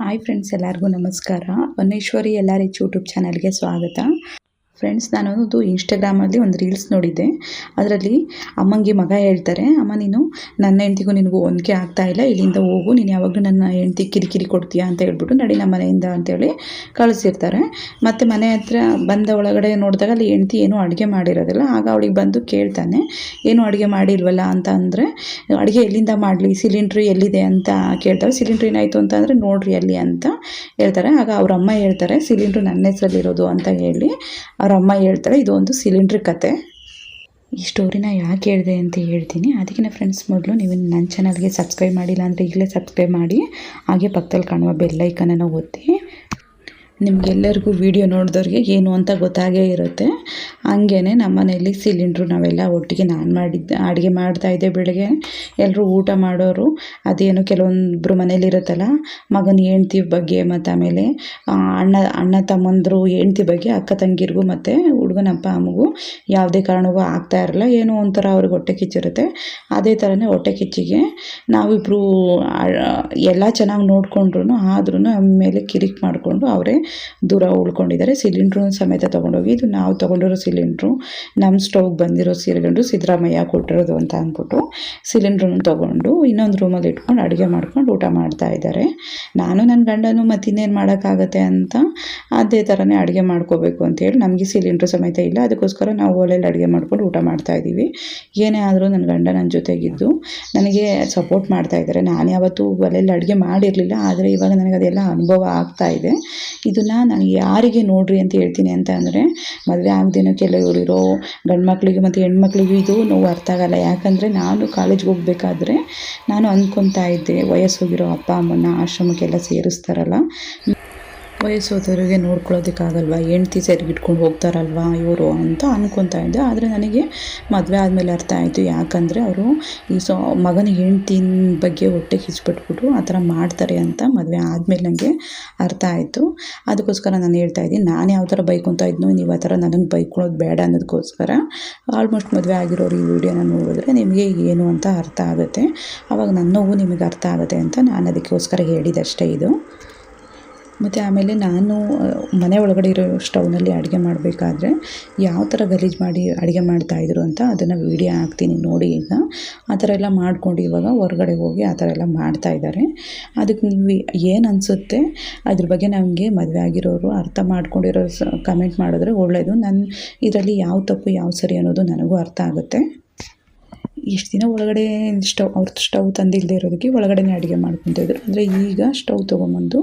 Hi friends, ಎಲ್ಲರಿಗೂ ನಮಸ್ಕಾರ. ವನ್ನೇಶ್ವರಿ LRH YouTube ಚಾನಲ್ಗೆ ಸ್ವಾಗತ. ಫ್ರೆಂಡ್ಸ್, ನಾನೊಂದು ಇನ್ಸ್ಟಾಗ್ರಾಮಲ್ಲಿ ಒಂದು ರೀಲ್ಸ್ ನೋಡಿದ್ದೆ. ಅದರಲ್ಲಿ ಅಮ್ಮಂಗೆ ಮಗ ಹೇಳ್ತಾರೆ, ಅಮ್ಮ ನೀನು ನನ್ನ ಹೆಂಡ್ತಿಗೂ ನಿನಗೂ ಹೊಂದಿಕೆ ಆಗ್ತಾಯಿಲ್ಲ, ಇಲ್ಲಿಂದ ಹೋಗು, ನೀನು ಯಾವಾಗಲೂ ನನ್ನ ಹೆಂಡ್ತಿ ಕಿರಿಕಿರಿ ಕೊಡ್ತೀಯಾ ಅಂತ ಹೇಳ್ಬಿಟ್ಟು ನಡಿ ನಮ್ಮ ಮನೆಯಿಂದ ಅಂತೇಳಿ ಕಳಿಸಿರ್ತಾರೆ. ಮತ್ತು ಮನೆ ಹತ್ರ ಬಂದ ಒಳಗಡೆ ನೋಡಿದಾಗ ಅಲ್ಲಿ ಹೆಂಡ್ತಿ ಏನೂ ಅಡುಗೆ ಮಾಡಿರೋದಿಲ್ಲ. ಆಗ ಅವಳಿಗೆ ಬಂದು ಕೇಳ್ತಾನೆ, ಏನು ಅಡುಗೆ ಮಾಡಿಲ್ವಲ್ಲ ಅಂತ. ಅಂದರೆ ಅಡುಗೆ ಎಲ್ಲಿಂದ ಮಾಡಲಿ, ಸಿಲಿಂಡ್ರ್ ಎಲ್ಲಿದೆ ಅಂತ ಕೇಳ್ತಾರೆ. ಸಿಲಿಂಡ್ರ್ ಏನಾಯಿತು ಅಂತ ಅಂದರೆ ನೋಡ್ರಿ ಅಲ್ಲಿ ಅಂತ ಹೇಳ್ತಾರೆ. ಆಗ ಅವ್ರ ಅಮ್ಮ ಹೇಳ್ತಾರೆ, ಸಿಲಿಂಡ್ರು ನನ್ನ ಹೆಸರಲ್ಲಿರೋದು ಅಂತ ಹೇಳಿ ಅವ್ರ ಅಮ್ಮ ಹೇಳ್ತಾರೆ. ಇದು ಒಂದು ಸಿಲಿಂಡ್ರ್ ಕತೆ. ಈ ಸ್ಟೋರಿನ ಯಾಕೆ ಹೇಳಿದೆ ಅಂತ ಹೇಳ್ತೀನಿ. ಅದಕ್ಕಿಂತ ಫ್ರೆಂಡ್ಸ್, ಮೊದಲು ನೀವು ನನ್ನ ಚಾನಲ್ಗೆ ಸಬ್ಸ್ಕ್ರೈಬ್ ಮಾಡಿಲ್ಲ ಅಂದರೆ ಈಗಲೇ ಸಬ್ಸ್ಕ್ರೈಬ್ ಮಾಡಿ, ಹಾಗೆ ಪಕ್ಕದಲ್ಲಿ ಕಾಣುವ ಬೆಲ್ ಐಕನನ್ನು ಒತ್ತಿ. ನಿಮಗೆಲ್ಲರಿಗೂ ವಿಡಿಯೋ ನೋಡಿದವ್ರಿಗೆ ಏನು ಅಂತ ಗೊತ್ತಾಗೇ ಇರುತ್ತೆ. ಹಂಗೇ ನಮ್ಮ ಮನೆಯಲ್ಲಿ ಸಿಲಿಂಡ್ರು ನಾವೆಲ್ಲ ಒಟ್ಟಿಗೆ ಅಡುಗೆ ಮಾಡ್ತಾಯಿದ್ದೆ. ಬೆಳಗ್ಗೆ ಎಲ್ಲರೂ ಊಟ ಮಾಡೋರು. ಅದೇನು ಕೆಲವೊಬ್ಬರು ಮನೇಲಿರುತ್ತಲ್ಲ, ಮಗನ ಹೆಂಡ್ತಿ ಬಗ್ಗೆ, ಮತ್ತು ಆಮೇಲೆ ಅಣ್ಣ ತಮ್ಮಂದರು ಹೆಂಡ್ತಿ ಬಗ್ಗೆ, ಅಕ್ಕ ತಂಗಿರಿಗೂ ಮತ್ತು ಹುಡುಗನ ಅಪ್ಪ ಅಮ್ಮಗೂ ಯಾವುದೇ ಕಾರಣಕ್ಕೂ ಆಗ್ತಾ ಇರಲ್ಲ. ಏನೋ ಒಂಥರ ಅವ್ರಿಗೆ ಹೊಟ್ಟೆ ಕಿಚ್ಚಿರುತ್ತೆ. ಅದೇ ಥರನೇ ಹೊಟ್ಟೆ ಕಿಚ್ಚಿಗೆ ನಾವಿಬ್ಬರು ಎಲ್ಲ ಚೆನ್ನಾಗಿ ನೋಡಿಕೊಂಡ್ರು ಆದ್ರೂ ಆಮೇಲೆ ಕಿರಿಕ್ ಮಾಡಿಕೊಂಡು ಅವರೇ ದೂರ ಉಳ್ಕೊಂಡಿದ್ದಾರೆ. ಸಿಲಿಂಡ್ರು ಸಮೇತ ತೊಗೊಂಡೋಗಿ, ಇದು ನಾವು ತೊಗೊಂಡಿರೋ ಸಿಲಿಂಡ್ರು, ನಮ್ಮ ಸ್ಟವ್ಗೆ ಬಂದಿರೋ ಸಿಲಿಂಡ್ರು ಸಿದ್ದರಾಮಯ್ಯ ಕೊಟ್ಟಿರೋದು ಅಂತ ಅಂದ್ಬಿಟ್ಟು ಸಿಲಿಂಡ್ರನ್ನು ತೊಗೊಂಡು ಇನ್ನೊಂದು ರೂಮಲ್ಲಿ ಇಟ್ಕೊಂಡು ಅಡುಗೆ ಮಾಡ್ಕೊಂಡು ಊಟ ಮಾಡ್ತಾಯಿದ್ದಾರೆ. ನಾನು ನನ್ನ ಗಂಡನು ಮತ್ತು ಇನ್ನೇನು ಮಾಡೋಕ್ಕಾಗತ್ತೆ ಅಂತ ಅದೇ ಥರನೇ ಅಡುಗೆ ಮಾಡ್ಕೋಬೇಕು ಅಂತೇಳಿ, ನಮಗೆ ಸಿಲಿಂಡ್ರು ಸಮೇತ ಇಲ್ಲ, ಅದಕ್ಕೋಸ್ಕರ ನಾವು ಒಲೆಯಲ್ಲಿ ಅಡುಗೆ ಮಾಡ್ಕೊಂಡು ಊಟ ಮಾಡ್ತಾಯಿದ್ದೀವಿ. ಏನೇ ಆದರೂ ನನ್ನ ಗಂಡ ನನ್ನ ಜೊತೆಗಿದ್ದು ನನಗೆ ಸಪೋರ್ಟ್ ಮಾಡ್ತಾಯಿದ್ದಾರೆ. ನಾನು ಯಾವತ್ತೂ ಒಲೆಯಲ್ಲಿ ಅಡುಗೆ ಮಾಡಿರಲಿಲ್ಲ, ಆದರೆ ಇವಾಗ ನನಗೆ ಅದೆಲ್ಲ ಅನುಭವ ಆಗ್ತಾಯಿದೆ. ಇದನ್ನು ನಾನು ಯಾರಿಗೆ ನೋಡ್ರಿ ಅಂತ ಹೇಳ್ತೀನಿ ಅಂತ ಅಂದರೆ, ಮದುವೆ ಆಗದೇನೋ ಕೆಲವರಿರೋ ಗಂಡು ಮಕ್ಕಳಿಗೆ ಮತ್ತು ಹೆಣ್ಮಕ್ಳಿಗೂ ಇದು ನೋವು ಅರ್ಥ ಆಗಲ್ಲ. ಯಾಕಂದರೆ ನಾನು ಕಾಲೇಜ್ಗೆ ಹೋಗ್ಬೇಕಾದ್ರೆ ನಾನು ಅಂದ್ಕೊತಾ ಇದ್ದೆ, ವಯಸ್ಸೋಗಿರೋ ಅಪ್ಪ ಅಮ್ಮನ ಆಶ್ರಮಕ್ಕೆಲ್ಲ ಸೇರಿಸ್ತಾರಲ್ಲ, ವಯಸ್ಸೋದವರಿಗೆ ನೋಡ್ಕೊಳ್ಳೋದಕ್ಕಾಗಲ್ವ, ಹೆಂಡ್ತಿ ಸರಿಗಿಟ್ಕೊಂಡು ಹೋಗ್ತಾರಲ್ವ ಇವರು ಅಂತ ಅಂದ್ಕೊತಾ ಇದ್ದೆ. ಆದರೆ ನನಗೆ ಮದುವೆ ಆದಮೇಲೆ ಅರ್ಥ ಆಯಿತು, ಯಾಕಂದರೆ ಅವರು ಈ ಮಗನ ಹೆಂಡ್ತಿನ ಬಗ್ಗೆ ಹೊಟ್ಟೆ ಕಿಚ್ಚಿಬಿಟ್ಬಿಟ್ಟು ಆ ಥರ ಮಾಡ್ತಾರೆ ಅಂತ ಮದುವೆ ಆದಮೇಲೆ ನನಗೆ ಅರ್ಥ ಆಯಿತು. ಅದಕ್ಕೋಸ್ಕರ ನಾನು ಹೇಳ್ತಾಯಿದ್ದೀನಿ, ನಾನು ಯಾವ ಥರ ಬೈಕೊತಾ ಇದ್ನೋ ನೀವು ಆ ಥರ ನನಗೆ ಬೈಕೊಳ್ಳೋದು ಬೇಡ ಅನ್ನೋದಕ್ಕೋಸ್ಕರ ಆಲ್ಮೋಸ್ಟ್ ಮದುವೆ ಆಗಿರೋರು ಈ ವಿಡಿಯೋನ ನೋಡಿದ್ರೆ ನಿಮಗೆ ಏನು ಅಂತ ಅರ್ಥ ಆಗುತ್ತೆ. ಆವಾಗ ನನ್ನ ನೋವು ನಿಮಗೆ ಅರ್ಥ ಆಗುತ್ತೆ ಅಂತ ನಾನು ಅದಕ್ಕೋಸ್ಕರ ಹೇಳಿದಷ್ಟೇ ಇದು. ಮತ್ತು ಆಮೇಲೆ ನಾನು ಮನೆ ಒಳಗಡೆ ಇರೋ ಸ್ಟವ್ನಲ್ಲಿ ಅಡುಗೆ ಮಾಡಬೇಕಾದ್ರೆ ಯಾವ ಥರ ಗಲೀಜು ಮಾಡಿ ಅಡುಗೆ ಮಾಡ್ತಾಯಿದ್ರು ಅಂತ ಅದನ್ನು ವೀಡಿಯೋ ಹಾಕ್ತೀನಿ ನೋಡಿ. ಈಗ ಆ ಥರ ಎಲ್ಲ ಮಾಡ್ಕೊಂಡು ಇವಾಗ ಹೊರಗಡೆ ಹೋಗಿ ಆ ಥರ ಎಲ್ಲ ಮಾಡ್ತಾಯಿದ್ದಾರೆ. ಅದಕ್ಕೆ ನೀವು ಏನು ಅನಿಸುತ್ತೆ ಅದ್ರ ಬಗ್ಗೆ ನನಗೆ ಮದುವೆ ಆಗಿರೋರು ಅರ್ಥ ಮಾಡ್ಕೊಂಡಿರೋ ಕಮೆಂಟ್ ಮಾಡಿದ್ರೆ ಒಳ್ಳೆಯದು. ನನ್ನ ಇದರಲ್ಲಿ ಯಾವ ತಪ್ಪು ಯಾವ ಸರಿ ಅನ್ನೋದು ನನಗೂ ಅರ್ಥ ಆಗುತ್ತೆ. ಇಷ್ಟು ದಿನ ಒಳಗಡೆ ಸ್ಟವ್ ತಂದಿಲ್ಲದೆ ಇರೋದಕ್ಕೆ ಒಳಗಡೆನೇ ಅಡುಗೆ ಮಾಡ್ಕೊತಾಯಿದ್ರು. ಅಂದರೆ ಈಗ ಸ್ಟವ್ ತೊಗೊಂಬಂದು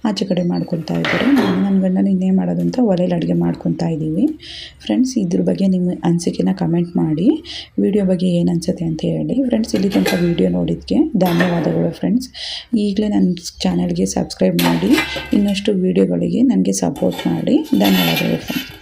ಆಚೆ ಕಡೆ ಮಾಡ್ಕೊತಾ ಇದ್ದಾರೆ. ನಾನು ನನ್ನ ಗಂಡನ ಇನ್ನೇ ಮಾಡೋದು ಅಂತ ಒಲೆಯಲ್ಲಿ ಅಡುಗೆ ಮಾಡ್ಕೊತಾ ಇದ್ದೀವಿ. ಫ್ರೆಂಡ್ಸ್, ಇದ್ರ ಬಗ್ಗೆ ನಿಮ್ಮ ಅನಿಸಿಕೆನ ಕಮೆಂಟ್ ಮಾಡಿ, ವಿಡಿಯೋ ಬಗ್ಗೆ ಏನು ಅನಿಸುತ್ತೆ ಅಂತ ಹೇಳಿ. ಫ್ರೆಂಡ್ಸ್, ಇಲ್ಲಿ ತನಕ ವಿಡಿಯೋ ನೋಡಿದ್ದಕ್ಕೆ ಧನ್ಯವಾದಗಳು. ಫ್ರೆಂಡ್ಸ್, ಈಗಲೇ ನನ್ನ ಚಾನಲ್ಗೆ ಸಬ್ಸ್ಕ್ರೈಬ್ ಮಾಡಿ, ಇನ್ನಷ್ಟು ವೀಡಿಯೋಗಳಿಗೆ ನನಗೆ ಸಪೋರ್ಟ್ ಮಾಡಿ. ಧನ್ಯವಾದಗಳು ಫ್ರೆಂಡ್ಸ್.